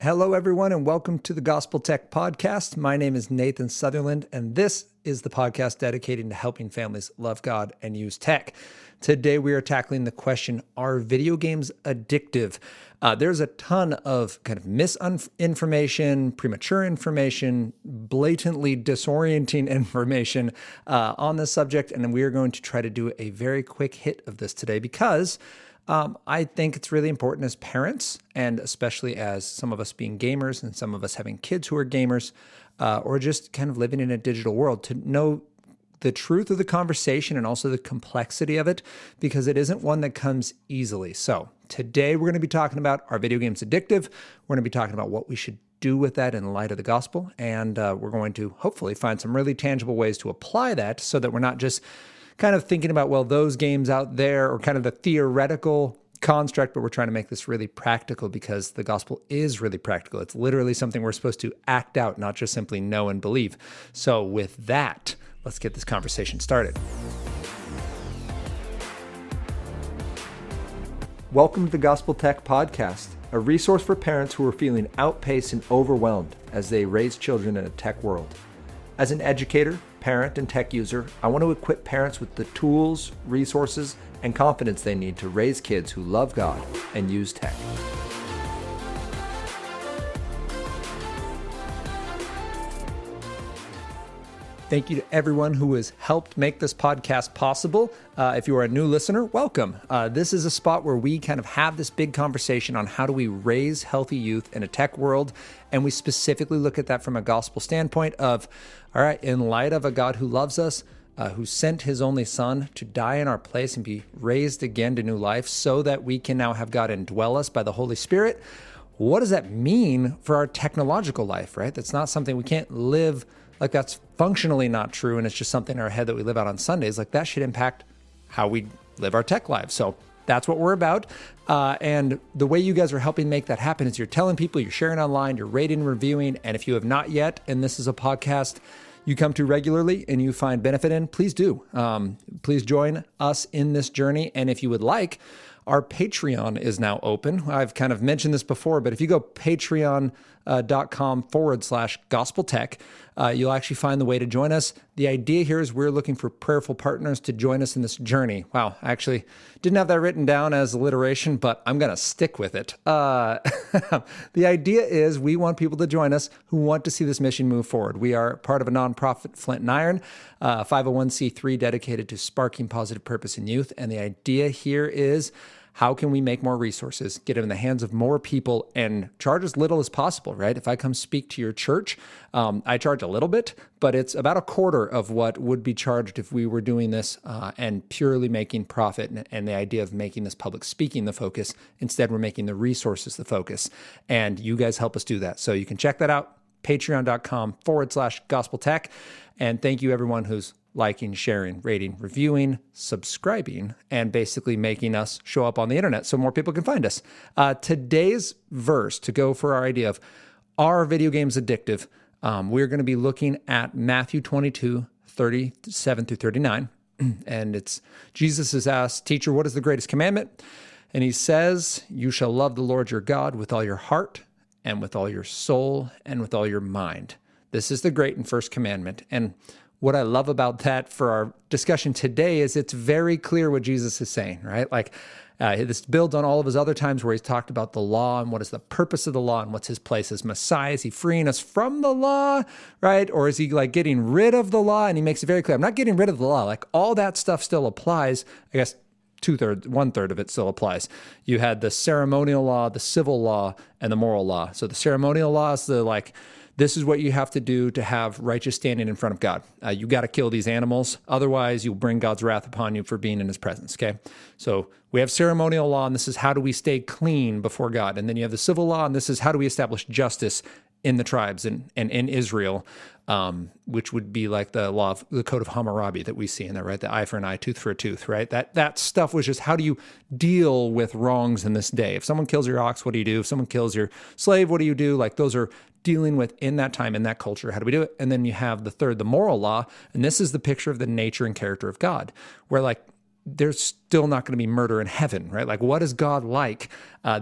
Hello, everyone, and welcome to the Gospel Tech Podcast. My name is Nathan Sutherland, and this is the podcast dedicated to helping families love God and use tech. Today, we are tackling the question, are video games addictive? There's a ton of kind of misinformation, premature information, blatantly disorienting information on this subject, and we are going to try to do a very quick hit of this today because I think it's really important as parents, and especially as some of us being gamers and some of us having kids who are gamers, or just kind of living in a digital world, to know the truth of the conversation and also the complexity of it, because it isn't one that comes easily. So today we're going to be talking about, are video games addictive? We're going to be talking about what we should do with that in light of the gospel, and we're going to hopefully find some really tangible ways to apply that so that we're not just kind of thinking about, well, those games out there, or kind of the theoretical construct, but we're trying to make this really practical because the gospel is really practical. It's literally something we're supposed to act out, not just simply know and believe. So with that, let's get this conversation started. Welcome to the Gospel Tech Podcast, a resource for parents who are feeling outpaced and overwhelmed as they raise children in a tech world. As an educator, parent, and tech user, I want to equip parents with the tools, resources, and confidence they need to raise kids who love God and use tech. Thank you to everyone who has helped make this podcast possible. If you are a new listener, welcome. This is a spot where we kind of have this big conversation on how do we raise healthy youth in a tech world. And we specifically look at that from a gospel standpoint of, all right, in light of a God who loves us, who sent his only son to die in our place and be raised again to new life so that we can now have God indwell us by the Holy Spirit. What does that mean for our technological life, right? That's not something we can't live like, that's functionally not true, and it's just something in our head that we live out on Sundays. Like, that should impact how we live our tech lives. So that's what we're about. And the way you guys are helping make that happen is you're telling people, you're sharing online, you're rating, reviewing. And if you have not yet, and this is a podcast you come to regularly and you find benefit in, please do. Please join us in this journey. And if you would like, our Patreon is now open. I've kind of mentioned this before, but if you go patreon.com/gospeltech, you'll actually find the way to join us. The idea here is we're looking for prayerful partners to join us in this journey. Wow, I actually didn't have that written down as alliteration, but I'm going to stick with it. The idea is we want people to join us who want to see this mission move forward. We are part of a nonprofit, Flint and Iron, 501c3 dedicated to sparking positive purpose in youth. And the idea here is, how can we make more resources, get them in the hands of more people, and charge as little as possible, right? If I come speak to your church, I charge a little bit, but it's about a quarter of what would be charged if we were doing this and purely making profit, and the idea of making this public speaking the focus. Instead, we're making the resources the focus, and you guys help us do that. So you can check that out, patreon.com/gospeltech. And thank you everyone who's liking, sharing, rating, reviewing, subscribing, and basically making us show up on the internet so more people can find us. Today's verse, to go for our idea of, are video games addictive? We're going to be looking at Matthew 22:37 through 39. And it's, Jesus is asked, "Teacher, what is the greatest commandment?" And he says, "You shall love the Lord your God with all your heart and with all your soul and with all your mind. This is the great and first commandment." And what I love about that for our discussion today is it's very clear what Jesus is saying, right? Like, this builds on all of his other times where he's talked about the law and what is the purpose of the law and what's his place as Messiah. Is he freeing us from the law, right? Or is he like getting rid of the law? And he makes it very clear, I'm not getting rid of the law. Like, all that stuff still applies. I guess 1/3 of it still applies. You had the ceremonial law, the civil law, and the moral law. So the ceremonial law is the like, this is what you have to do to have righteous standing in front of God. You got to kill these animals. Otherwise, you'll bring God's wrath upon you for being in his presence, okay? So we have ceremonial law, and this is how do we stay clean before God. And then you have the civil law, and this is how do we establish justice in the tribes and in Israel, which would be like the law of the code of Hammurabi that we see in there, right? The eye for an eye, tooth for a tooth, right? That stuff was just, how do you deal with wrongs in this day? If someone kills your ox, what do you do? If someone kills your slave, what do you do? Like, those are dealing with in that time, in that culture. How do we do it? And then you have the third, the moral law. And this is the picture of the nature and character of God, where like, there's still not going to be murder in heaven, right? Like, what is God like?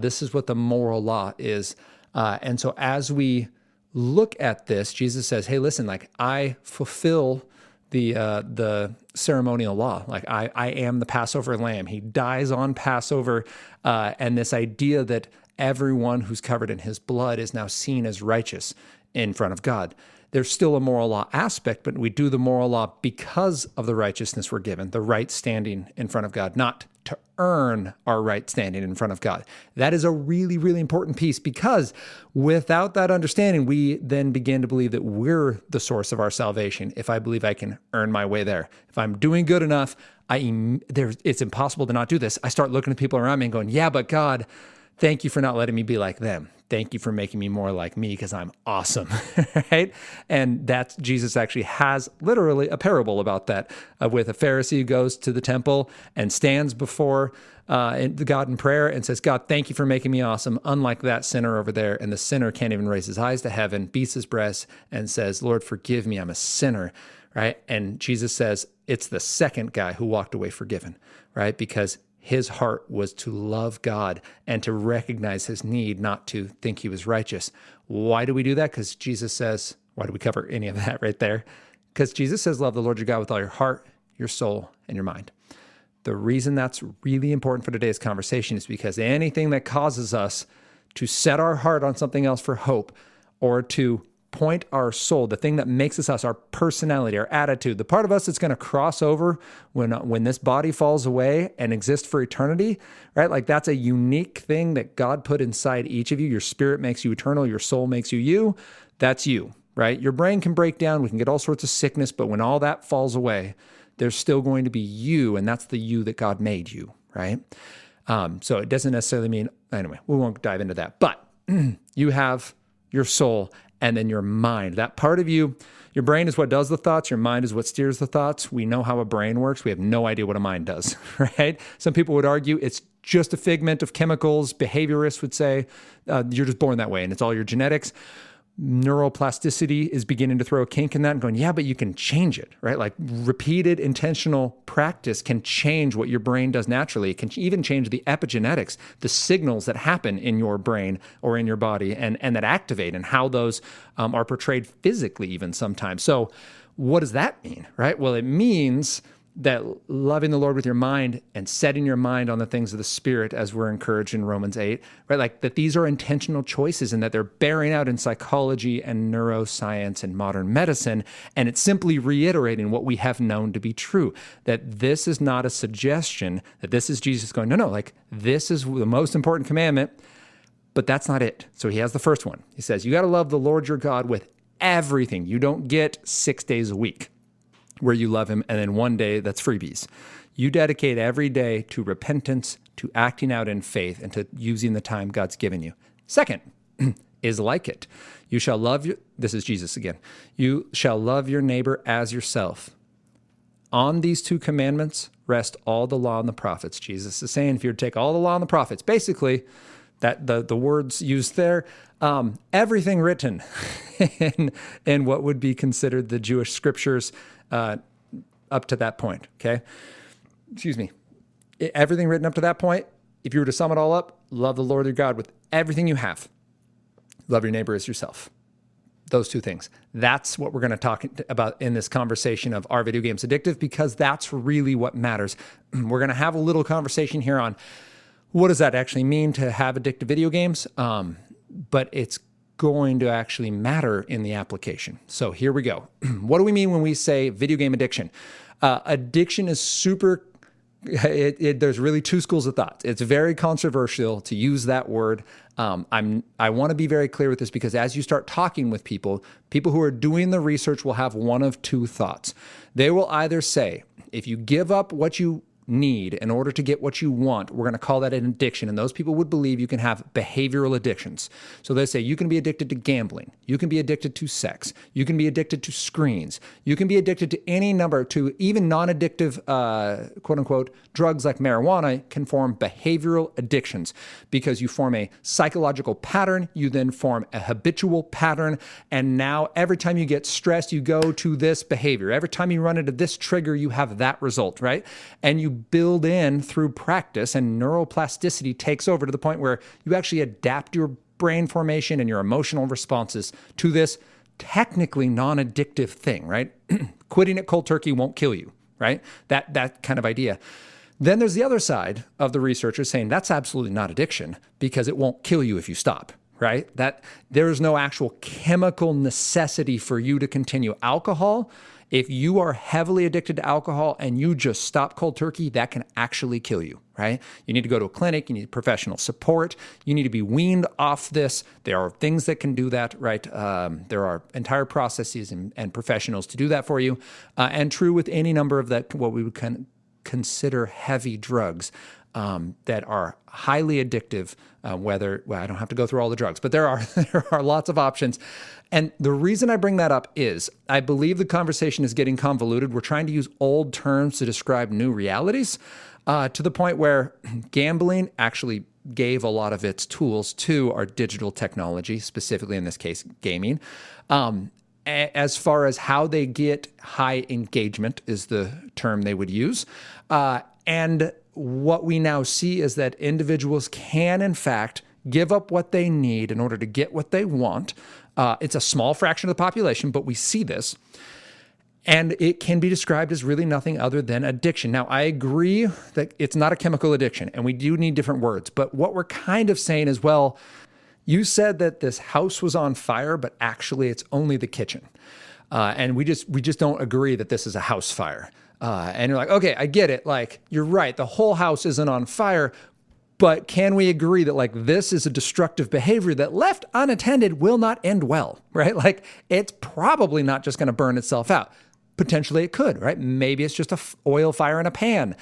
This is what the moral law is And so as we look at this, Jesus says, hey, listen, like I fulfill the ceremonial law. Like I am the Passover lamb. He dies on Passover. And this idea that everyone who's covered in his blood is now seen as righteous in front of God. There's still a moral law aspect, but we do the moral law because of the righteousness we're given, the right standing in front of God, not to earn our right standing in front of God. That is a really, really important piece, because without that understanding, we then begin to believe that we're the source of our salvation. If I believe I can earn my way there, if I'm doing good enough, it's impossible to not do this. I start looking at people around me and going, yeah, but God, thank you for not letting me be like them. Thank you for making me more like me because I'm awesome, right? And that's, Jesus actually has literally a parable about that with a Pharisee who goes to the temple and stands before God in prayer and says, God, thank you for making me awesome, unlike that sinner over there. And the sinner can't even raise his eyes to heaven, beats his breast and says, Lord, forgive me, I'm a sinner, right? And Jesus says it's the second guy who walked away forgiven, right? Because his heart was to love God and to recognize his need, not to think he was righteous. Why do we do that? Because Jesus says, why do we cover any of that right there? Because Jesus says, love the Lord your God with all your heart, your soul, and your mind. The reason that's really important for today's conversation is because anything that causes us to set our heart on something else for hope, or to point our soul, the thing that makes us, our personality, our attitude, the part of us that's going to cross over when this body falls away and exist for eternity, right? Like that's a unique thing that God put inside each of you. Your spirit makes you eternal. Your soul makes you you. That's you, right? Your brain can break down. We can get all sorts of sickness, but when all that falls away, there's still going to be you, and that's the you that God made you, right? So it doesn't necessarily mean, anyway, we won't dive into that, but you have your soul and then your mind. That part of you, your brain is what does the thoughts, your mind is what steers the thoughts. We know how a brain works. We have no idea what a mind does, right? Some people would argue it's just a figment of chemicals. Behaviorists would say you're just born that way and it's all your genetics. Neuroplasticity is beginning to throw a kink in that and going, yeah, but you can change it, right? Like repeated intentional practice can change what your brain does naturally. It can even change the epigenetics, the signals that happen in your brain or in your body and that activate, and how those are portrayed physically even sometimes. So what does that mean, right? Well, it means that loving the Lord with your mind and setting your mind on the things of the Spirit, as we're encouraged in Romans 8, right? Like that these are intentional choices and that they're bearing out in psychology and neuroscience and modern medicine. And it's simply reiterating what we have known to be true, that this is not a suggestion, that this is Jesus going, no, like this is the most important commandment, but that's not it. So he has the first one. He says, you got to love the Lord your God with everything. You don't get 6 days a week where you love him, and then one day that's freebies. You dedicate every day to repentance, to acting out in faith, and to using the time God's given you. Second is like it. You shall love this is Jesus again. You shall love your neighbor as yourself. On these two commandments rest all the law and the prophets. Jesus is saying if you were to take all the law and the prophets, basically that the words used there, everything written in what would be considered the Jewish scriptures up to that point, okay? Excuse me. Everything written up to that point, if you were to sum it all up, love the Lord your God with everything you have. Love your neighbor as yourself. Those two things. That's what we're going to talk about in this conversation of Are Video Games Addictive? Because that's really what matters. We're going to have a little conversation here on what does that actually mean to have addictive video games, but it's going to actually matter in the application. So here we go. What do we mean when we say video game addiction? Addiction is super, there's really two schools of thought. It's very controversial to use that word. I want to be very clear with this because as you start talking with people who are doing the research will have one of two thoughts. They will either say, if you give up what you need in order to get what you want, we're going to call that an addiction. And those people would believe you can have behavioral addictions. So they say you can be addicted to gambling. You can be addicted to sex. You can be addicted to screens. You can be addicted to any number, to even non-addictive, quote unquote, drugs like marijuana can form behavioral addictions because you form a psychological pattern. You then form a habitual pattern. And now every time you get stressed, you go to this behavior. Every time you run into this trigger, you have that result, right? And you build in through practice, and neuroplasticity takes over to the point where you actually adapt your brain formation and your emotional responses to this technically non-addictive thing, right? Quitting it cold turkey won't kill you, right? That kind of idea. Then there's the other side of the researchers saying that's absolutely not addiction because it won't kill you if you stop, right? That there's no actual chemical necessity for you to continue. Alcohol, if you are heavily addicted to alcohol and you just stop cold turkey, that can actually kill you, right? You need to go to a clinic. You need professional support. You need to be weaned off this. There are things that can do that, right? There are entire processes and professionals to do that for you. And true with any number of that, what we would consider heavy drugs that are highly addictive, I don't have to go through all the drugs, but there are lots of options. And the reason I bring that up is I believe the conversation is getting convoluted. We're trying to use old terms to describe new realities to the point where gambling actually gave a lot of its tools to our digital technology, specifically in this case, gaming. As far as how they get high engagement is the term they would use. And what we now see is that individuals can, in fact, give up what they need in order to get what they want. It's a small fraction of the population, but we see this. And it can be described as really nothing other than addiction. Now, I agree that it's not a chemical addiction, and we do need different words. But what we're kind of saying is, well, you said that this house was on fire, but actually it's only the kitchen. And we just don't agree that this is a house fire. And you're like, okay, I get it. Like, you're right. The whole house isn't on fire, but can we agree that like this is a destructive behavior that left unattended will not end well, right? Like it's probably not just going to burn itself out. Potentially it could, right? Maybe it's just a oil fire in a pan.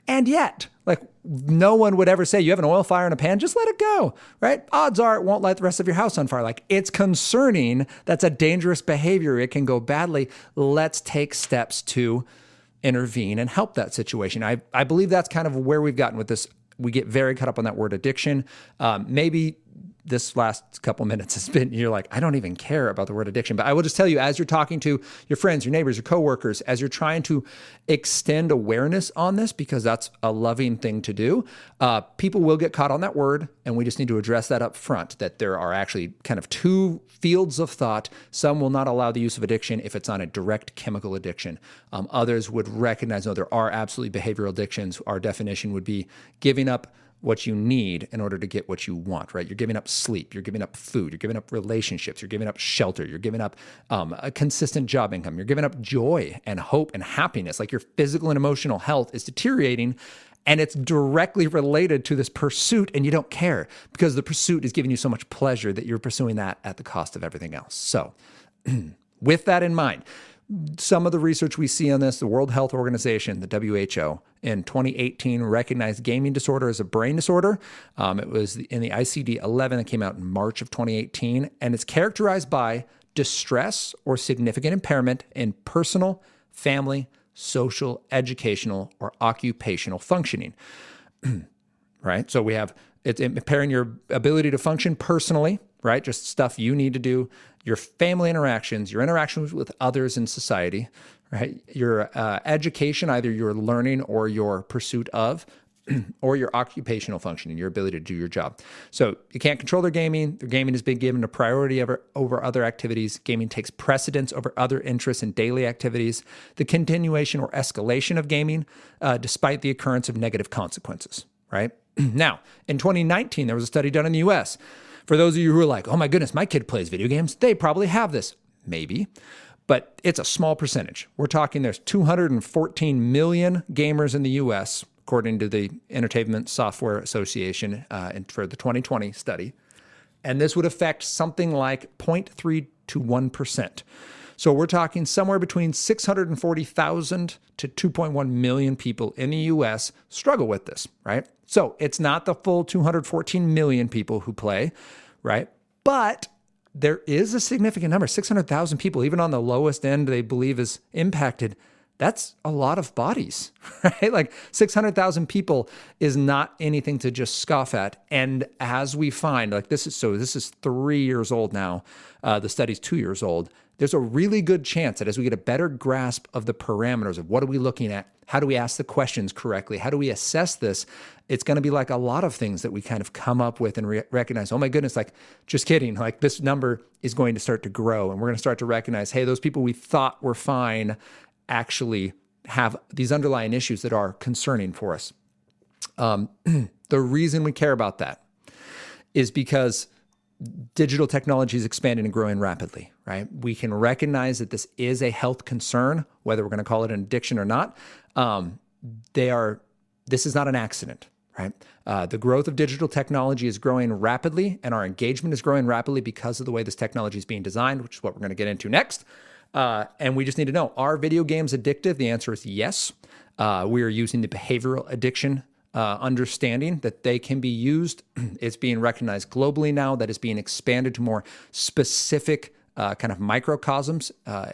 And yet, like no one would ever say you have an oil fire in a pan, just let it go, right? Odds are it won't light the rest of your house on fire. Like it's concerning. That's a dangerous behavior. It can go badly. Let's take steps to intervene and help that situation. I believe that's kind of where we've gotten with this. We get very caught up on that word addiction. Maybe this last couple minutes has been, you're like, I don't even care about the word addiction. But I will just tell you, as you're talking to your friends, your neighbors, your coworkers, as you're trying to extend awareness on this, because that's a loving thing to do, people will get caught on that word. And we just need to address that up front, that there are actually kind of two fields of thought. Some will not allow the use of addiction if it's on a direct chemical addiction. Others would recognize, no, there are absolutely behavioral addictions. Our definition would be giving up what you need in order to get what you want, right? You're giving up sleep, you're giving up food, you're giving up relationships, you're giving up shelter, you're giving up a consistent job income, you're giving up joy and hope and happiness. Like your physical and emotional health is deteriorating, and it's directly related to this pursuit, and you don't care because the pursuit is giving you so much pleasure that you're pursuing that at the cost of everything else. So with that in mind, some of the research we see on this, the World Health Organization, the WHO, in 2018 recognized gaming disorder as a brain disorder. It was in the ICD-11 that came out in March of 2018, and it's characterized by distress or significant impairment in personal, family, social, educational, or occupational functioning. Right? So we have it's impairing your ability to function personally, right? Just stuff you need to do, your family interactions, your interactions with others in society, right? Your education, either your learning or your pursuit of, or your occupational functioning, your ability to do your job. So you can't control their gaming. Their gaming has been given a priority over other activities. Gaming takes precedence over other interests and daily activities. The continuation or escalation of gaming, despite the occurrence of negative consequences, right? Now, in 2019, there was a study done in the US. For those of you who are like, oh my goodness, my kid plays video games, they probably have this. Maybe, but it's a small percentage. We're talking there's 214 million gamers in the US, according to the Entertainment Software Association for the 2020 study. And this would affect something like 0.3 to 1%. So we're talking somewhere between 640,000 to 2.1 million people in the US struggle with this, right? So it's not the full 214 million people who play, right? But there is a significant number, 600,000 people, even on the lowest end they believe is impacted. That's a lot of bodies, right? Like 600,000 people is not anything to just scoff at. And as we find, like this is 3 years old now. The study's 2 years old. There's a really good chance that as we get a better grasp of the parameters of what are we looking at, how do we ask the questions correctly, how do we assess this, it's going to be like a lot of things that we kind of come up with and recognize, oh my goodness, like just kidding, like this number is going to start to grow and we're going to start to recognize, hey, those people we thought were fine actually have these underlying issues that are concerning for us. The reason we care about that is because digital technology is expanding and growing rapidly, right? We can recognize that this is a health concern, whether we're going to call it an addiction or not. This is not an accident, right? The growth of digital technology is growing rapidly, and our engagement is growing rapidly because of the way this technology is being designed, which is what we're going to get into next. And we just need to know, are video games addictive? The answer is yes. We are using the behavioral addiction understanding that they can be used. It's being recognized globally now, that it's being expanded to more specific kind of microcosms.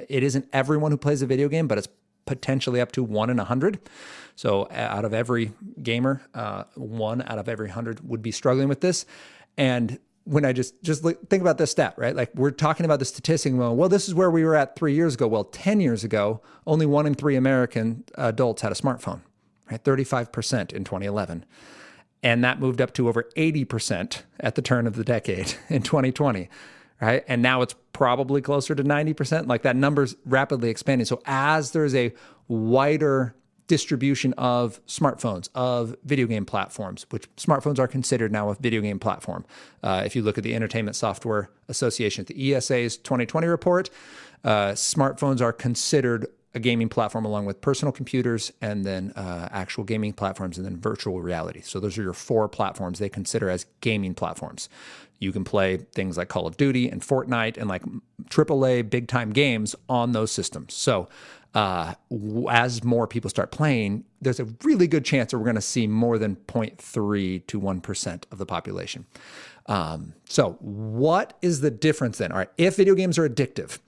It isn't everyone who plays a video game, but it's potentially up to 1 in 100. So out of every gamer, 1 out of every 100 would be struggling with this. And when I just think about this stat, right? Like we're talking about the statistic, well, this is where we were at 3 years ago. Well, 10 years ago, only 1 in 3 American adults had a smartphone, right? 35% in 2011. And that moved up to over 80% at the turn of the decade in 2020, right? And now it's probably closer to 90%. Like that number's rapidly expanding. So as there's a wider distribution of smartphones, of video game platforms, which smartphones are considered now a video game platform. If you look at the Entertainment Software Association, the ESA's 2020 report, smartphones are considered a gaming platform along with personal computers and then actual gaming platforms and then virtual reality. So those are your 4 platforms they consider as gaming platforms. You can play things like Call of Duty and Fortnite and like AAA big time games on those systems. So as more people start playing, there's a really good chance that we're going to see more than 0.3 to 1% of the population. So what is the difference then? All right, if video games are addictive,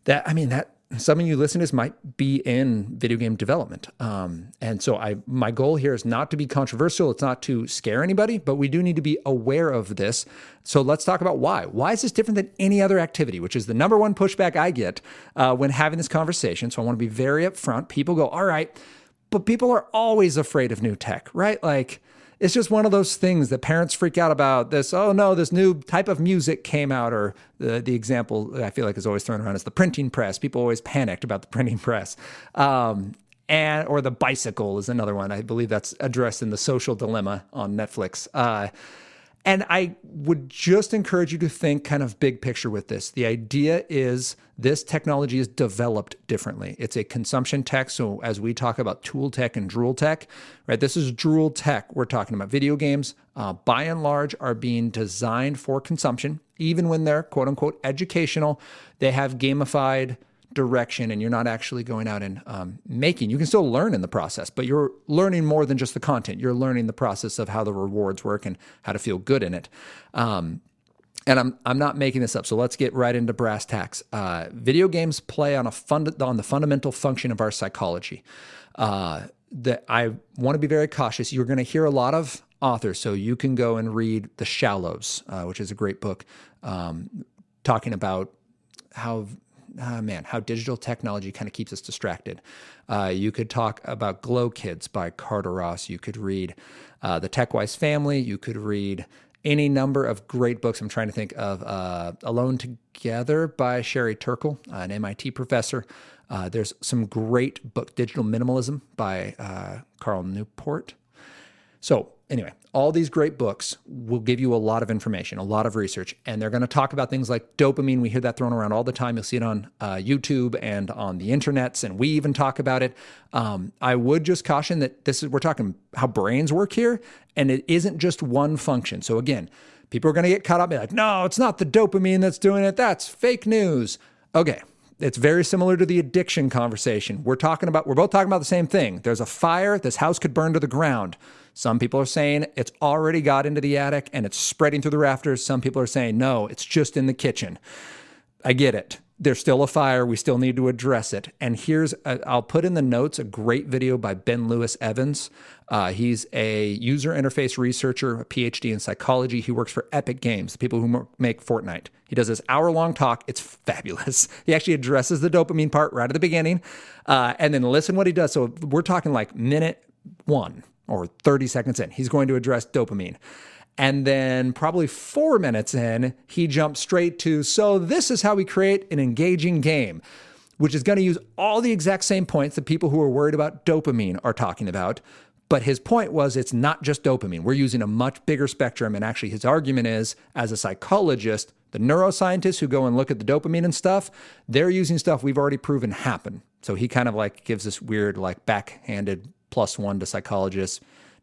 that some of you listening to this might be in video game development. And so my goal here is not to be controversial. It's not to scare anybody, but we do need to be aware of this. So let's talk about why. Why is this different than any other activity, which is the number one pushback I get when having this conversation. So I want to be very upfront. People go, all right, but people are always afraid of new tech, right? Like, it's just one of those things that parents freak out about this. Oh no, this new type of music came out, or the example I feel like is always thrown around is the printing press. People always panicked about the printing press. Or the bicycle is another one. I believe that's addressed in The Social Dilemma on Netflix. And I would just encourage you to think kind of big picture with this. The idea is this technology is developed differently. It's a consumption tech. So as we talk about tool tech and drool tech, right? This is drool tech. We're talking about video games, by and large, are being designed for consumption. Even when they're quote unquote educational, they have gamified direction and you're not actually going out and you can still learn in the process, but you're learning more than just the content. You're learning the process of how the rewards work and how to feel good in it. And I'm not making this up. So let's get right into brass tacks. Video games play on the fundamental function of our psychology. That I want to be very cautious. You're going to hear a lot of authors. So you can go and read The Shallows, which is a great book, talking about how digital technology kind of keeps us distracted. You could talk about Glow Kids by Carter Ross. You could read The Tech-Wise Family. You could read any number of great books. I'm trying to think of Alone Together by Sherry Turkle, an MIT professor. There's some great book, Digital Minimalism by Carl Newport. So anyway, all these great books will give you a lot of information, a lot of research, and they're going to talk about things like dopamine. We hear that thrown around all the time. You'll see it on YouTube and on the internets, and we even talk about it. I would just caution that we're talking how brains work here, and it isn't just one function. So again, people are going to get caught up and be like, no, it's not the dopamine that's doing it. That's fake news. Okay. It's very similar to the addiction conversation. We're both talking about the same thing. There's a fire. This house could burn to the ground. Some people are saying it's already got into the attic and it's spreading through the rafters. Some people are saying, no, it's just in the kitchen. I get it. there's still a fire. We still need to address it. And I'll put in the notes a great video by Ben Lewis Evans. He's a user interface researcher, a PhD in psychology. He works for Epic Games, the people who make Fortnite. He does this hour-long talk. It's fabulous. He actually addresses the dopamine part right at the beginning. And then listen what he does. So we're talking like minute 1 or 30 seconds in. He's going to address dopamine. And then probably 4 minutes in, he jumps straight to, so this is how we create an engaging game, which is going to use all the exact same points that people who are worried about dopamine are talking about. But his point was it's not just dopamine. We're using a much bigger spectrum. And actually his argument is, as a psychologist, the neuroscientists who go and look at the dopamine and stuff, they're using stuff we've already proven happen. So he kind of like gives this weird like backhanded +1 to psychologists,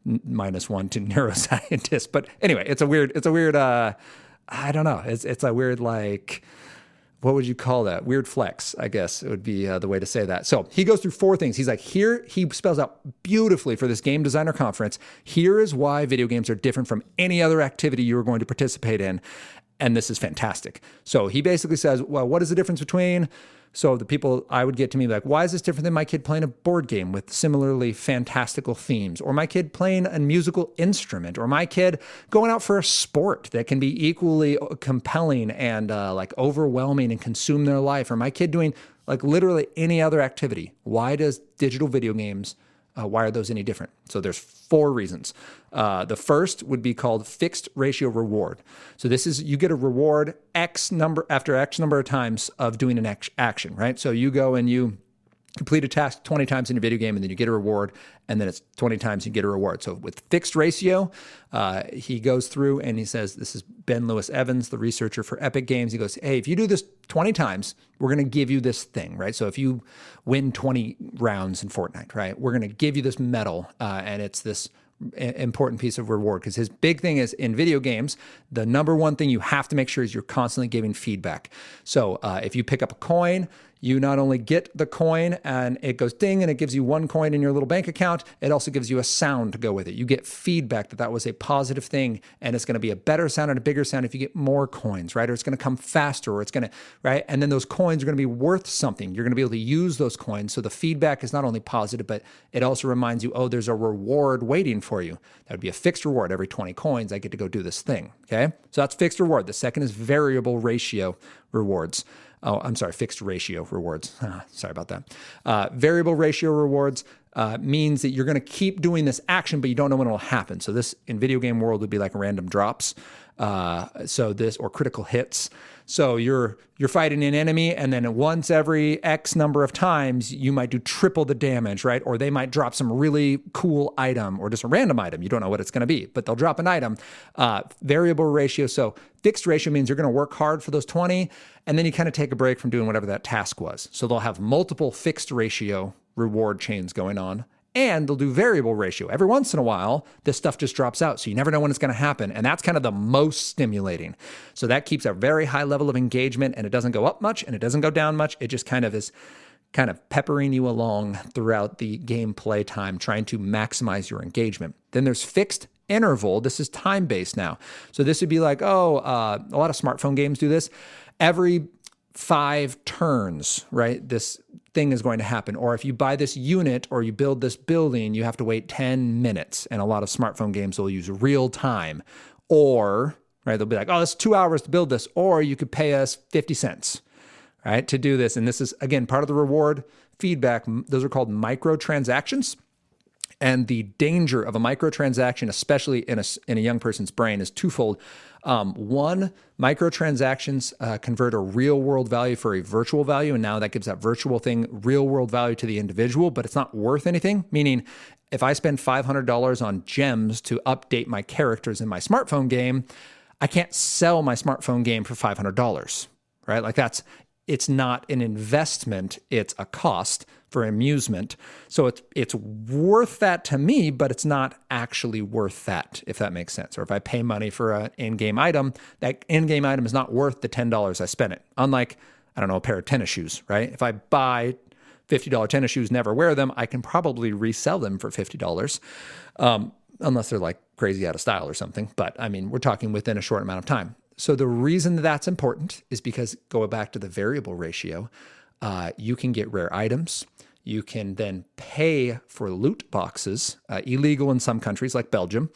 -1 to neuroscientists. But anyway, it's a weird, I don't know. It's a weird, like, what would you call that? Weird flex, I guess it would be the way to say that. So he goes through 4 things. He's like, here, he spells out beautifully for this game designer conference. Here is why video games are different from any other activity you are going to participate in. And this is fantastic. So he basically says, well, what is the difference between... So the people I would get to me like, why is this different than my kid playing a board game with similarly fantastical themes? Or my kid playing a musical instrument? Or my kid going out for a sport that can be equally compelling and like overwhelming and consume their life? Or my kid doing like literally any other activity? Why does digital video games, why are those any different? So there's 4 reasons. The first would be called fixed ratio reward. So this is, you get a reward after X number of times of doing an action, right? So you go and you complete a task 20 times in a video game and then you get a reward, and then it's 20 times you get a reward. So with fixed ratio, he goes through and he says, this is Ben Lewis Evans, the researcher for Epic Games. He goes, hey, if you do this 20 times, we're going to give you this thing, right? So if you win 20 rounds in Fortnite, right, we're going to give you this medal, and it's this important piece of reward, because his big thing is in video games, the number one thing you have to make sure is you're constantly giving feedback. So if you pick up a coin, you not only get the coin and it goes ding and it gives you 1 coin in your little bank account, it also gives you a sound to go with it. You get feedback that was a positive thing, and it's going to be a better sound and a bigger sound if you get more coins, right? Or it's going to come faster, or it's going to, right? And then those coins are going to be worth something. You're going to be able to use those coins. So the feedback is not only positive, but it also reminds you, oh, there's a reward waiting for you. That would be a fixed reward. Every 20 coins, I get to go do this thing, okay? So that's fixed reward. The second is variable ratio rewards. Oh, I'm sorry, fixed ratio rewards. Sorry about that. Variable ratio rewards means that you're going to keep doing this action, but you don't know when it'll happen. So this in video game world would be like random drops. Or critical hits. So you're fighting an enemy, and then once every X number of times, you might do triple the damage, right? Or they might drop some really cool item, or just a random item. You don't know what it's going to be, but they'll drop an item. Variable ratio. So fixed ratio means you're going to work hard for those 20, and then you kind of take a break from doing whatever that task was. So they'll have multiple fixed ratio reward chains going on. And they'll do variable ratio. Every once in a while, this stuff just drops out. So you never know when it's going to happen. And that's kind of the most stimulating. So that keeps a very high level of engagement, and it doesn't go up much and it doesn't go down much. It just kind of is kind of peppering you along throughout the gameplay time, trying to maximize your engagement. Then there's fixed interval. This is time-based now. So this would be like, a lot of smartphone games do this. Every 5 turns, right? This thing is going to happen. Or if you buy this unit or you build this building, you have to wait 10 minutes. And a lot of smartphone games will use real time. Or, right, they'll be like, it's 2 hours to build this. Or you could pay us 50 cents, right, to do this. And this is, again, part of the reward feedback. Those are called microtransactions. And the danger of a microtransaction, especially in a young person's brain, is twofold. One, microtransactions convert a real world value for a virtual value, and now that gives that virtual thing real world value to the individual, but it's not worth anything. Meaning, if I spend $500 on gems to update my characters in my smartphone game, I can't sell my smartphone game for $500, right? Like it's not an investment, it's a cost for amusement. So it's worth that to me, but it's not actually worth that, if that makes sense. Or if I pay money for an in-game item, that in-game item is not worth the $10 I spent it. Unlike, a pair of tennis shoes, right? If I buy $50 tennis shoes, never wear them, I can probably resell them for $50, unless they're like crazy out of style or something. But we're talking within a short amount of time. So the reason that that's important is because, going back to the variable ratio, you can get rare items. You can then pay for loot boxes, illegal in some countries like Belgium,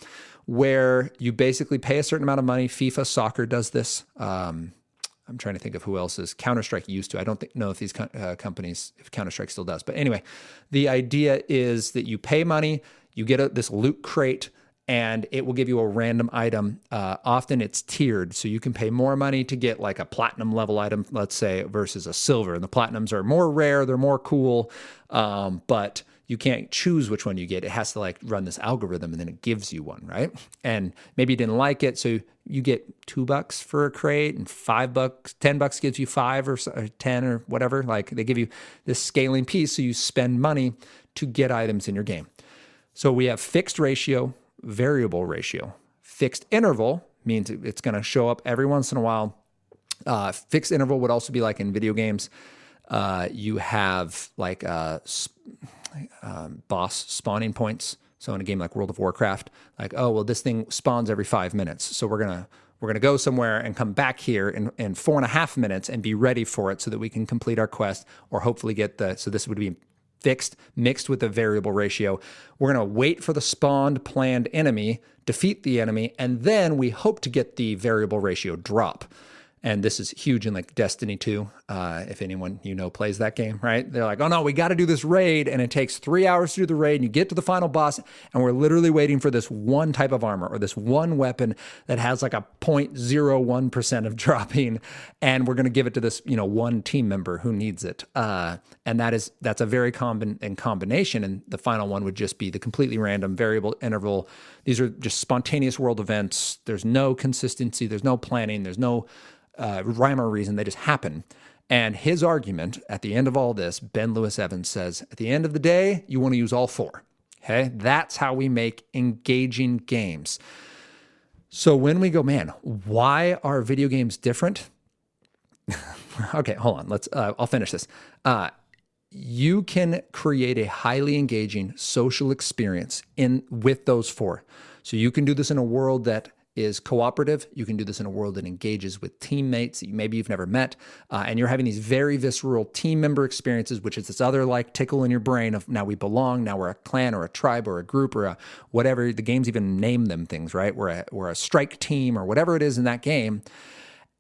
where you basically pay a certain amount of money. FIFA Soccer does this. I'm trying to think of who else is. Counter-Strike used to. I don't know if these companies, if Counter-Strike still does. But anyway, the idea is that you pay money, you get this loot crate, and it will give you a random item. Often it's tiered, so you can pay more money to get like a platinum level item, let's say, versus a silver. And the platinums are more rare, they're more cool, but you can't choose which one you get. It has to like run this algorithm, and then it gives you one, right? And maybe you didn't like it, so you get $2 for a crate, and $5, $10 gives you 5 or 10 or whatever. Like they give you this scaling piece, so you spend money to get items in your game. So we have fixed ratio, variable ratio. Fixed interval means it's going to show up every once in a while. Fixed interval would also be like in video games. You have like boss spawning points. So in a game like World of Warcraft, like, oh, well, this thing spawns every 5 minutes. So we're gonna go somewhere and come back here in 4.5 minutes and be ready for it so that we can complete our quest or hopefully get so this would be fixed, mixed with the variable ratio. We're going to wait for the spawned planned enemy, defeat the enemy, and then we hope to get the variable ratio drop. And this is huge in like Destiny 2, if anyone plays that game, right? They're like, oh no, we got to do this raid, and it takes 3 hours to do the raid, and you get to the final boss, and we're literally waiting for this one type of armor or this one weapon that has like a 0.01% of dropping, and we're going to give it to this, one team member who needs it. And that's a very common combination, and the final one would just be the completely random variable interval. These are just spontaneous world events. There's no consistency. There's no planning. There's no rhyme or reason. They just happen. And his argument at the end of all this, Ben Lewis Evans says, at the end of the day, you want to use all 4. Okay? That's how we make engaging games. So when we go, man, why are video games different? Okay, hold on. I'll finish this. You can create a highly engaging social experience with those 4. So you can do this in a world that is cooperative. You can do this in a world that engages with teammates that maybe you've never met. And you're having these very visceral team member experiences, which is this other like tickle in your brain of now we belong, now we're a clan or a tribe or a group or a whatever. The games even name them things, right? We're a strike team or whatever it is in that game.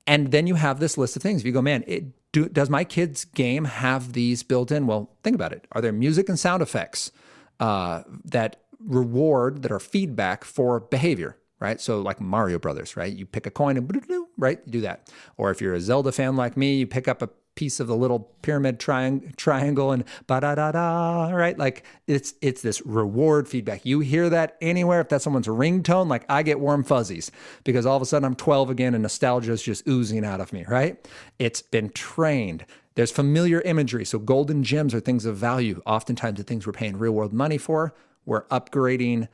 And then you have this list of things. If you go, man, does my kid's game have these built in? Well, think about it. Are there music and sound effects that are feedback for behavior? Right? So like Mario Brothers, right? You pick a coin and right? You do that. Or if you're a Zelda fan like me, you pick up a piece of the little pyramid triangle and ba-da-da-da, right? Like it's this reward feedback. You hear that anywhere. If that's someone's ringtone, like I get warm fuzzies because all of a sudden I'm 12 again and nostalgia is just oozing out of me, right? It's been trained. There's familiar imagery. So golden gems are things of value. Oftentimes the things we're paying real world money for, we're upgrading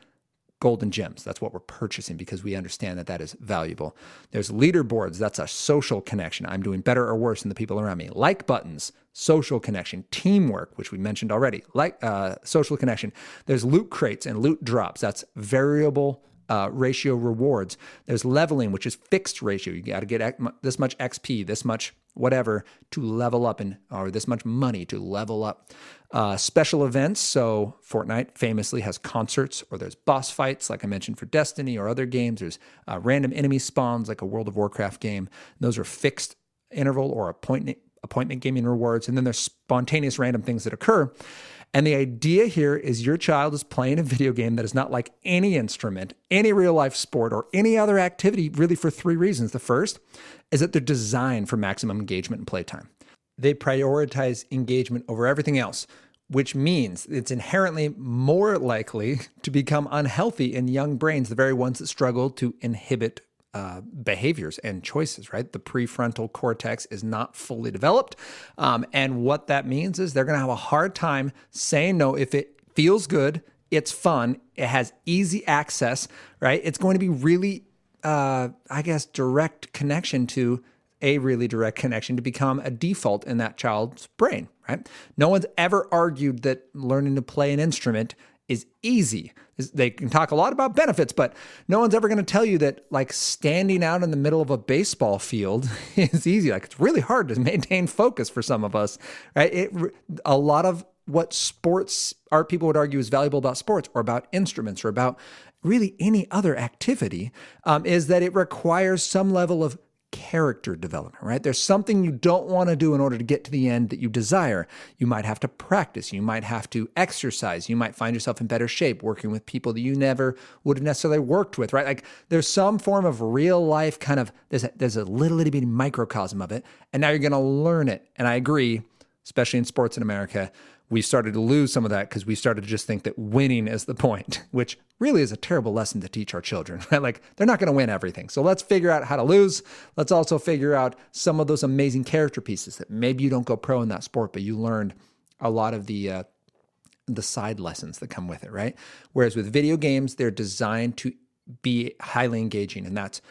golden gems. That's what we're purchasing because we understand that is valuable. There's leaderboards. That's a social connection. I'm doing better or worse than the people around me. Like buttons, social connection. Teamwork, which we mentioned already, like social connection. There's loot crates and loot drops. That's variable ratio rewards. There's leveling, which is fixed ratio. You got to get this much XP, this much whatever to level up, or this much money to level up. Special events. So Fortnite famously has concerts, or there's boss fights, like I mentioned for Destiny or other games. There's random enemy spawns, like a World of Warcraft game. Those are fixed interval or appointment gaming rewards. And then there's spontaneous random things that occur. And the idea here is your child is playing a video game that is not like any instrument, any real life sport, or any other activity, really for 3 reasons. The first is that they're designed for maximum engagement and playtime. They prioritize engagement over everything else, which means it's inherently more likely to become unhealthy in young brains, the very ones that struggle to inhibit behaviors and choices, right? The prefrontal cortex is not fully developed. And what that means is they're going to have a hard time saying no if it feels good, it's fun, it has easy access, right? It's going to be really, direct connection to become a default in that child's brain, right? No one's ever argued that learning to play an instrument is easy. They can talk a lot about benefits, but no one's ever going to tell you that like standing out in the middle of a baseball field is easy. Like it's really hard to maintain focus for some of us, right? A lot of what sports art people would argue is valuable about sports or about instruments or about really any other activity is that it requires some level of character development, right? There's something you don't want to do in order to get to the end that you desire. You might have to practice. You might have to exercise. You might find yourself in better shape working with people that you never would have necessarily worked with, right? Like there's some form of real life kind of, there's a little itty bitty microcosm of it. And now you're going to learn it. And I agree, especially in sports in America, we started to lose some of that because we started to just think that winning is the point, which really is a terrible lesson to teach our children, right? Like they're not going to win everything. So let's figure out how to lose. Let's also figure out some of those amazing character pieces that maybe you don't go pro in that sport, but you learned a lot of the side lessons that come with it, right? Whereas with video games, they're designed to be highly engaging. And that's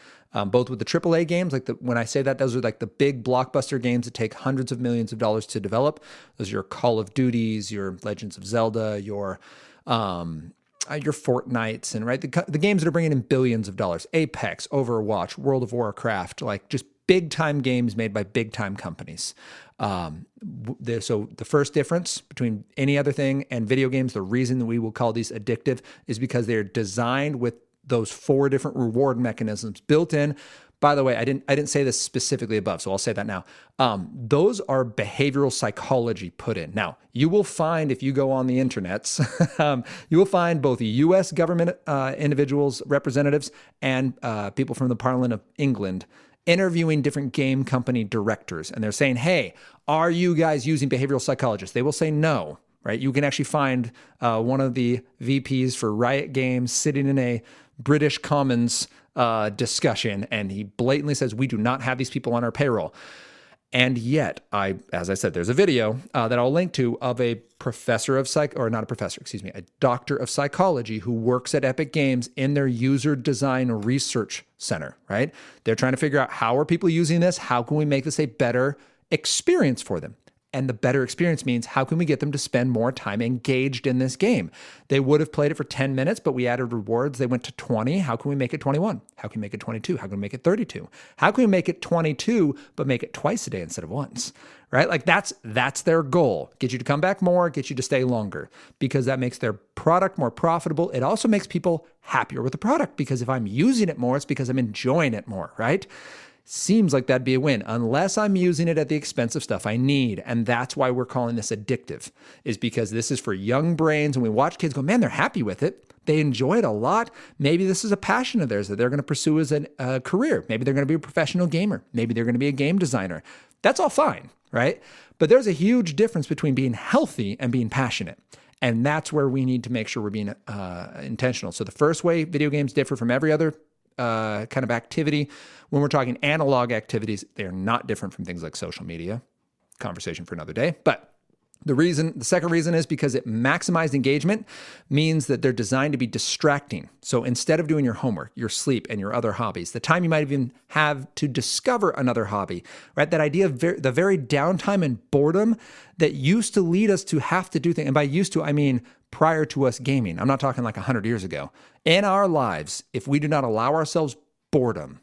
both with the AAA games, like when I say that, those are like the big blockbuster games that take hundreds of millions of dollars to develop. Those are your Call of Duties, your Legends of Zelda, your Fortnites, and right the games that are bringing in billions of dollars. Apex, Overwatch, World of Warcraft, like just big time games made by big time companies. So the first difference between any other thing and video games, the reason that we will call these addictive is because they're designed with those 4 different reward mechanisms built in. By the way, I didn't say this specifically above, so I'll say that now. Those are behavioral psychology put in. Now, you will find if you go on the internets, you will find both U.S. government individuals, representatives, and people from the Parliament of England interviewing different game company directors. And they're saying, hey, are you guys using behavioral psychologists? They will say no. Right? You can actually find one of the VPs for Riot Games sitting in a British Commons discussion, and he blatantly says, we do not have these people on our payroll. And yet, as I said, there's a video that I'll link to of a professor of a doctor of psychology who works at Epic Games in their user design research center, right? They're trying to figure out how are people using this? How can we make this a better experience for them? And the better experience means how can we get them to spend more time engaged in this game? They would have played it for 10 minutes, but we added rewards. They went to 20. How can we make it 21? How can we make it 22? How can we make it 32? How can we make it 22, but make it twice a day instead of once, right? Like that's their goal. Get you to come back more, get you to stay longer, because that makes their product more profitable. It also makes people happier with the product, because if I'm using it more, it's because I'm enjoying it more, right? Seems like that'd be a win, unless I'm using it at the expense of stuff I need. And that's why we're calling this addictive, is because this is for young brains. And we watch kids go, man, they're happy with it. They enjoy it a lot. Maybe this is a passion of theirs that they're going to pursue as a career. Maybe they're going to be a professional gamer. Maybe they're going to be a game designer. That's all fine, right? But there's a huge difference between being healthy and being passionate. And that's where we need to make sure we're being intentional. So the first way video games differ from every other kind of activity, when we're talking analog activities, they're not different from things like social media. Conversation for another day. But the second reason is because it maximized engagement means that they're designed to be distracting. So instead of doing your homework, your sleep, and your other hobbies, the time you might even have to discover another hobby, right? That idea of the very downtime and boredom that used to lead us to have to do things. And by used to, I mean prior to us gaming. I'm not talking like 100 years ago. In our lives, if we do not allow ourselves boredom,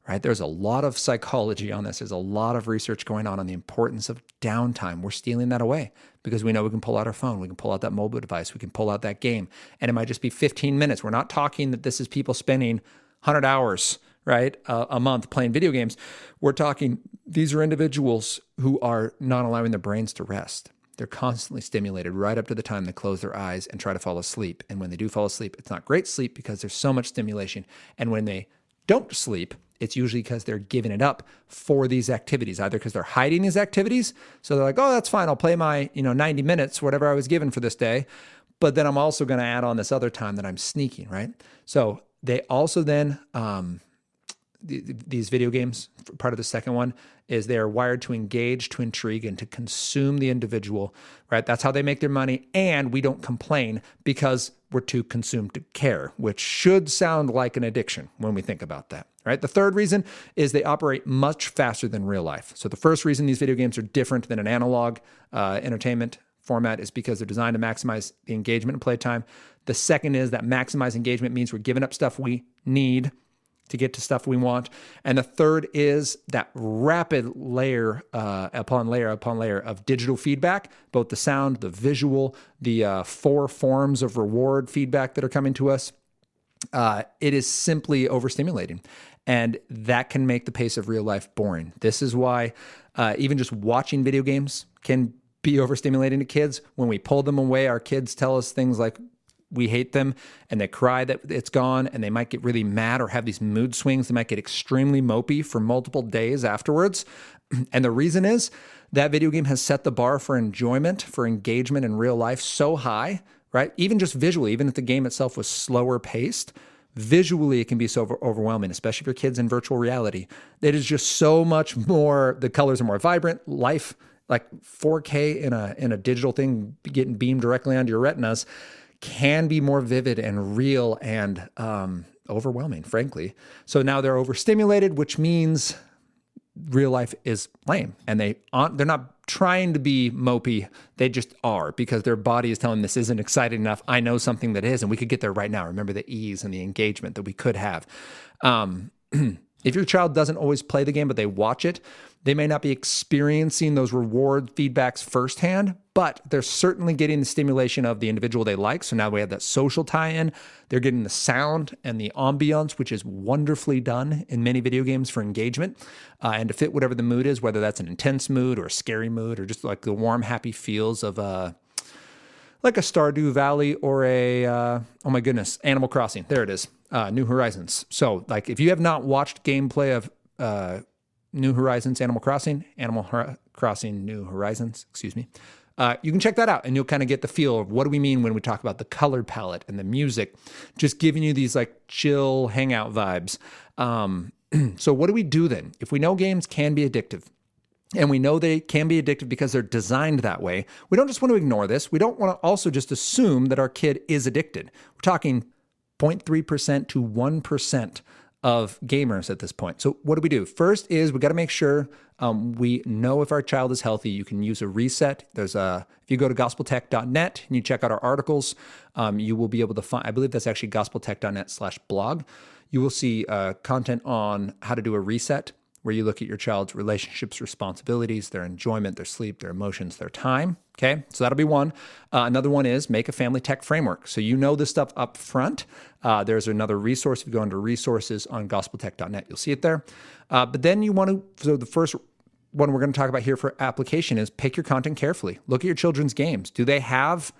right? There's a lot of psychology on this. There's a lot of research going on the importance of downtime. We're stealing that away because we know we can pull out our phone. We can pull out that mobile device. We can pull out that game. And it might just be 15 minutes. We're not talking that this is people spending 100 hours, right, a month playing video games. We're talking these are individuals who are not allowing their brains to rest. They're constantly stimulated right up to the time they close their eyes and try to fall asleep. And when they do fall asleep, it's not great sleep because there's so much stimulation. And when they don't sleep, it's usually because they're giving it up for these activities, either because they're hiding these activities. So they're like, oh, that's fine. I'll play my 90 minutes, whatever I was given for this day. But then I'm also going to add on this other time that I'm sneaking, right? So they also then, these video games, part of the second one, is they are wired to engage, to intrigue, and to consume the individual, right? That's how they make their money. And we don't complain because we're too consumed to care, which should sound like an addiction when we think about that, right? The third reason is they operate much faster than real life. So the first reason these video games are different than an analog entertainment format is because they're designed to maximize the engagement and playtime. The second is that maximize engagement means we're giving up stuff we need to get to stuff we want. And the third is that rapid layer upon layer of digital feedback, both the sound, the visual, the 4 forms of reward feedback that are coming to us. It is simply overstimulating. And that can make the pace of real life boring. This is why even just watching video games can be overstimulating to kids. When we pull them away, our kids tell us things like, we hate them, and they cry that it's gone, and they might get really mad or have these mood swings. They might get extremely mopey for multiple days afterwards. And the reason is that video game has set the bar for enjoyment, for engagement in real life so high, right? Even just visually, even if the game itself was slower paced, visually it can be so overwhelming, especially if your kid's in virtual reality. It is just so much more, the colors are more vibrant, life, like 4K in a digital thing getting beamed directly onto your retinas, can be more vivid and real and overwhelming, frankly. So now they're overstimulated, which means real life is lame. And they're not trying to be mopey. They just are, because their body is telling them this isn't exciting enough. I know something that is, and we could get there right now. Remember the ease and the engagement that we could have. If your child doesn't always play the game, but they watch it, they may not be experiencing those reward feedbacks firsthand, but they're certainly getting the stimulation of the individual they like. So now we have that social tie-in. They're getting the sound and the ambiance, which is wonderfully done in many video games for engagement and to fit whatever the mood is, whether that's an intense mood or a scary mood or just like the warm, happy feels of like a Stardew Valley or a, oh my goodness, Animal Crossing. There it is, New Horizons. So like if you have not watched gameplay of New Horizons, Animal Crossing, New Horizons, you can check that out and you'll kind of get the feel of what do we mean when we talk about the color palette and the music, just giving you these like chill hangout vibes. So what do we do then? If we know games can be addictive, and we know they can be addictive because they're designed that way, we don't just want to ignore this. We don't want to also just assume that our kid is addicted. We're talking 0.3% to 1% of gamers at this point. So what do we do? First is we got to make sure we know if our child is healthy. You can use a reset. If you go to gospeltech.net and you check out our articles, you will be able to find, I believe that's actually gospeltech.net/blog. You will see content on how to do a reset, where you look at your child's relationships, responsibilities, their enjoyment, their sleep, their emotions, their time. Okay, so that'll be one. Another one is make a family tech framework. So you know this stuff up front. There's another resource. If you go into resources on gospeltech.net, you'll see it there. But then you want to, so the first one we're going to talk about here for application is pick your content carefully. Look at your children's games. Do they have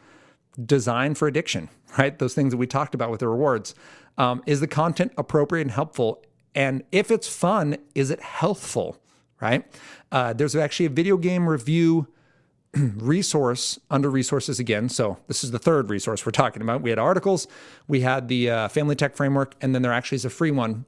design for addiction, right? Those things that we talked about with the rewards. Is the content appropriate and helpful? And if it's fun, is it healthful, right? There's actually a video game review resource under resources again. So this is the third resource we're talking about. We had articles, we had the Family Tech Framework, and then there actually is a free one.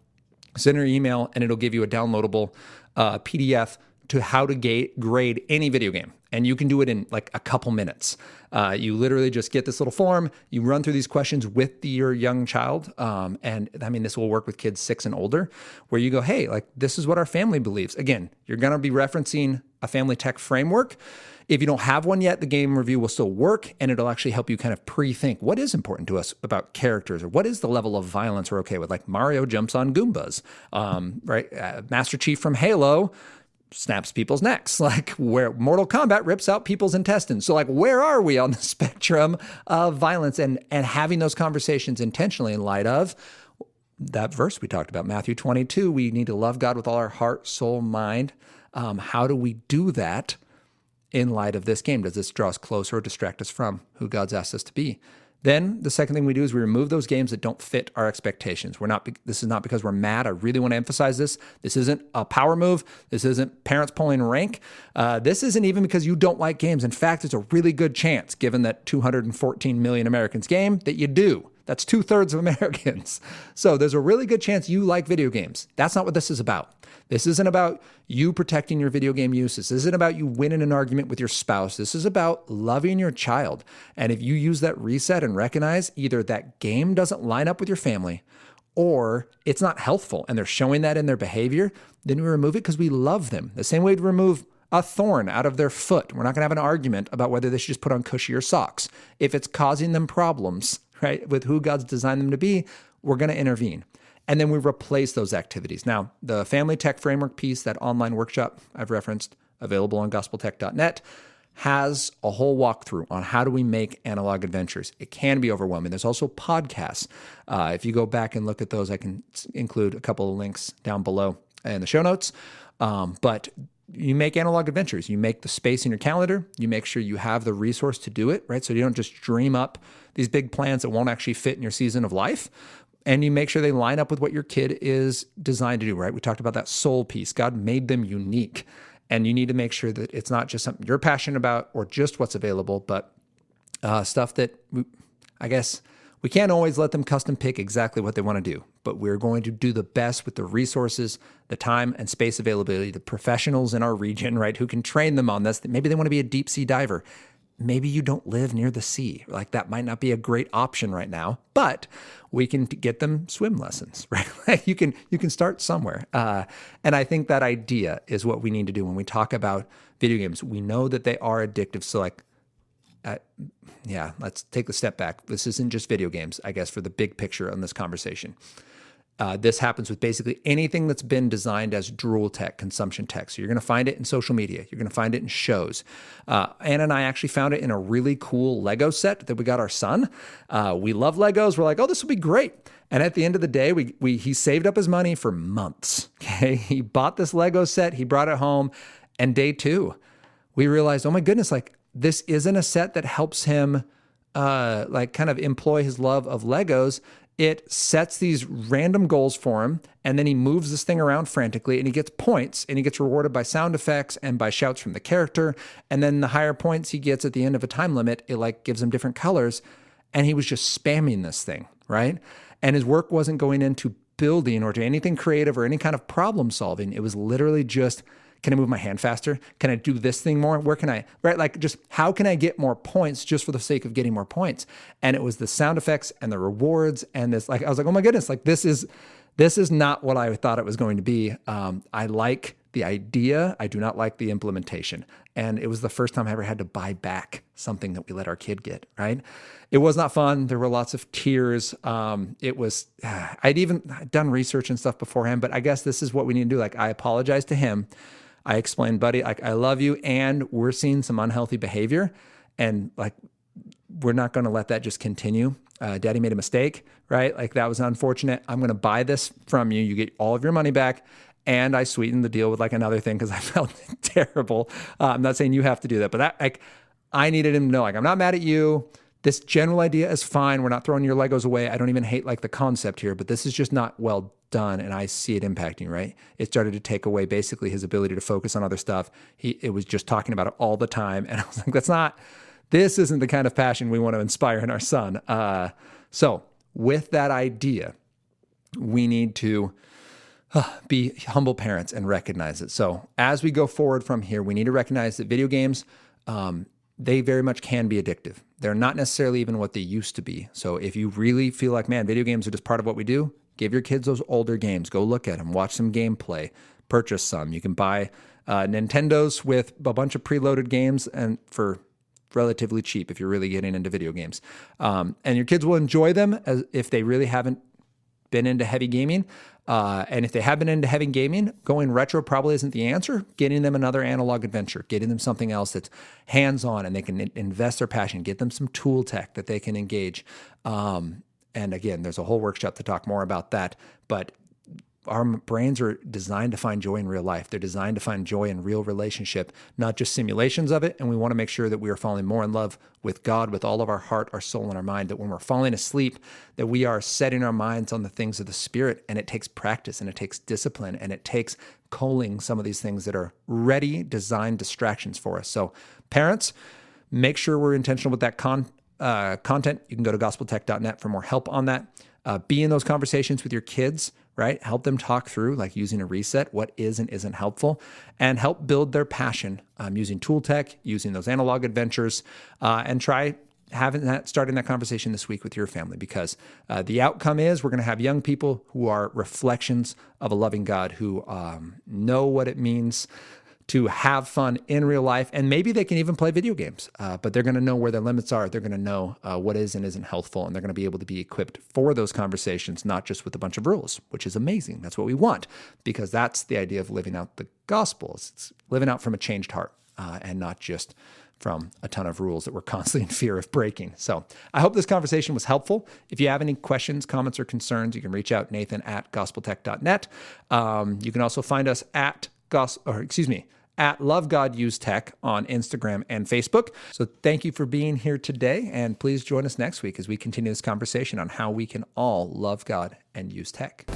Send your email and it'll give you a downloadable PDF to how to grade any video game. And you can do it in like a couple minutes. You literally just get this little form, you run through these questions with your young child. And I mean, this will work with kids 6 and older, where you go, hey, like this is what our family believes. Again, you're going to be referencing a family tech framework. If you don't have one yet, the game review will still work, and it'll actually help you kind of pre-think what is important to us about characters, or what is the level of violence we're okay with. Like Mario jumps on Goombas, right? Master Chief from Halo snaps people's necks, like where Mortal Kombat rips out people's intestines. So like, where are we on the spectrum of violence, and having those conversations intentionally in light of that verse we talked about, Matthew 22, we need to love God with all our heart, soul, mind. How do we do that in light of this game? Does this draw us closer or distract us from who God's asked us to be? Then the second thing we do is we remove those games that don't fit our expectations. This is not because we're mad. I really want to emphasize this. This isn't a power move. This isn't parents pulling rank. This isn't even because you don't like games. In fact, it's a really good chance, given that 214 million Americans game, that you do. That's 2/3 of Americans. So there's a really good chance you like video games. That's not what this is about. This isn't about you protecting your video game use. This isn't about you winning an argument with your spouse. This is about loving your child. And if you use that reset and recognize either that game doesn't line up with your family, or it's not healthful and they're showing that in their behavior, then we remove it because we love them. The same way to remove a thorn out of their foot. We're not going to have an argument about whether they should just put on cushier socks. If it's causing them problems, right, with who God's designed them to be, we're going to intervene. And then we replace those activities. Now, the Family Tech Framework piece, that online workshop I've referenced, available on gospeltech.net, has a whole walkthrough on how do we make analog adventures. It can be overwhelming. There's also podcasts. If you go back and look at those, I can include a couple of links down below in the show notes. But you make analog adventures. You make the space in your calendar. You make sure you have the resource to do it, right? So you don't just dream up these big plans that won't actually fit in your season of life. And you make sure they line up with what your kid is designed to do, right? We talked about that soul piece. God made them unique. And you need to make sure that it's not just something you're passionate about or just what's available, but stuff that I guess we can't always let them custom pick exactly what they want to do, but we're going to do the best with the resources, the time and space availability, the professionals in our region, right, who can train them on this. Maybe they want to be a deep sea diver. Maybe you don't live near the sea. Like that might not be a great option right now, but we can get them swim lessons, right? Like you can start somewhere. And I think that idea is what we need to do when we talk about video games. We know that they are addictive. So let's take a step back. This isn't just video games, I guess, for the big picture on this conversation. This happens with basically anything that's been designed as drool tech, consumption tech. So you're going to find it in social media. You're going to find it in shows. Anna and I actually found it in a really cool Lego set that we got our son. We love Legos. We're like, oh, this will be great. And at the end of the day, he saved up his money for months. Okay, he bought this Lego set. He brought it home. And day 2, we realized, oh my goodness, like this isn't a set that helps him kind of employ his love of Legos. It sets these random goals for him, and then he moves this thing around frantically, and he gets points, and he gets rewarded by sound effects and by shouts from the character. And then the higher points he gets at the end of a time limit, it like gives him different colors. And he was just spamming this thing, right? And his work wasn't going into building or to anything creative or any kind of problem solving. It was literally just, can I move my hand faster? Can I do this thing more? Where can I, right? Like just how can I get more points just for the sake of getting more points? And it was the sound effects and the rewards and this, like, I was like, oh my goodness, like this is not what I thought it was going to be. I like the idea. I do not like the implementation. And it was the first time I ever had to buy back something that we let our kid get, right? It was not fun. There were lots of tears. I'd done research and stuff beforehand, but I guess this is what we need to do. Like I apologized to him. I explained, buddy, like I love you, and we're seeing some unhealthy behavior, and like we're not going to let that just continue. Daddy made a mistake, right? Like that was unfortunate. I'm going to buy this from you. You get all of your money back, and I sweetened the deal with like another thing because I felt terrible. I'm not saying you have to do that, but I needed him to know, like I'm not mad at you. This general idea is fine. We're not throwing your Legos away. I don't even hate like the concept here, but this is just not well done, and I see it impacting, right? It started to take away basically his ability to focus on other stuff. It was just talking about it all the time, and I was like, this isn't the kind of passion we want to inspire in our son. So with that idea, we need to be humble parents and recognize it. So as we go forward from here, we need to recognize that video games, they very much can be addictive. They're not necessarily even what they used to be. So if you really feel like, man, video games are just part of what we do, give your kids those older games. Go look at them, watch some gameplay, purchase some. You can buy Nintendos with a bunch of preloaded games and for relatively cheap if you're really getting into video games. And your kids will enjoy them as if they really haven't been into heavy gaming. And if they have been into heavy gaming, going retro probably isn't the answer. Getting them another analog adventure, getting them something else that's hands-on and they can invest their passion, get them some tool tech that they can engage. And again, there's a whole workshop to talk more about that. But our brains are designed to find joy in real life. They're designed to find joy in real relationship, not just simulations of it. And we want to make sure that we are falling more in love with God, with all of our heart, our soul, and our mind, that when we're falling asleep, that we are setting our minds on the things of the Spirit. And it takes practice, and it takes discipline, and it takes culling some of these things that are ready, designed distractions for us. So parents, make sure we're intentional with that content. You can go to gospeltech.net for more help on that. Be in those conversations with your kids, right? Help them talk through, like using a reset, what is and isn't helpful, and help build their passion using tool tech, using those analog adventures, and try starting that conversation this week with your family, because the outcome is we're going to have young people who are reflections of a loving God, who know what it means to have fun in real life. And maybe they can even play video games, but they're going to know where their limits are. They're going to know what is and isn't healthful. And they're going to be able to be equipped for those conversations, not just with a bunch of rules, which is amazing. That's what we want, because that's the idea of living out the gospel. It's living out from a changed heart and not just from a ton of rules that we're constantly in fear of breaking. So I hope this conversation was helpful. If you have any questions, comments, or concerns, you can reach out, Nathan@gospeltech.net. You can also find us at Love God Use Tech on Instagram and Facebook. So thank you for being here today, and please join us next week as we continue this conversation on how we can all love God and use tech.